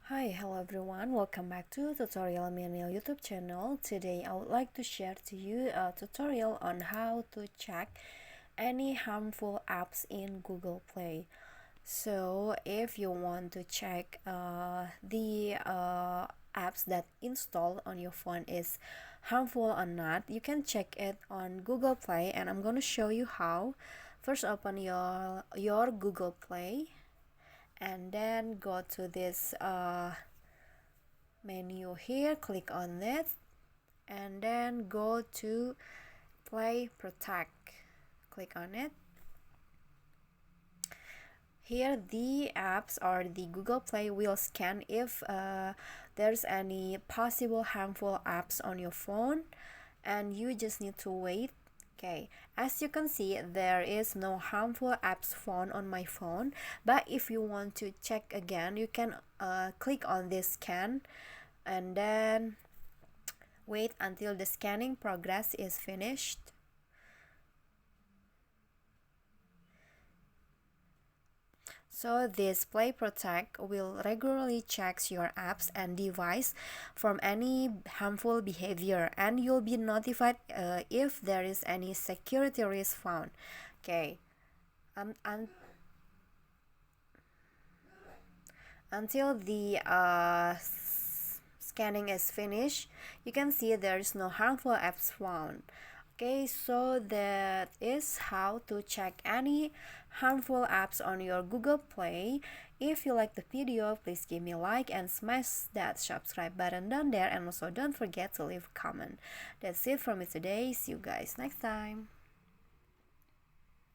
Hi, hello everyone. Welcome back to Tutorial Manual YouTube channel. Today I would like to share to you a tutorial on how to check any harmful apps in Google Play. So if you want to check the apps that installed on your phone is harmful or not, you can check it on Google Play, and I'm going to show you how. First, open your Google Play and then go to this menu here, click on it, and then go to Play Protect, click on it. Here the apps or the Google Play will scan if there's any possible harmful apps on your phone, and you just need to wait. Okay, as you can see, there is no harmful apps found on my phone, but if you want to check again, you can click on this scan and then wait until the scanning progress is finished. So this Play Protect will regularly check your apps and device from any harmful behavior, and you'll be notified if there is any security risk found. Okay, and until the scanning is finished, you can see there is no harmful apps found. Okay, so that is how to check any harmful apps on your Google Play. If you like the video, please give me a like and smash that subscribe button down there, and also don't forget to leave a comment. That's it from me today. See you guys next time.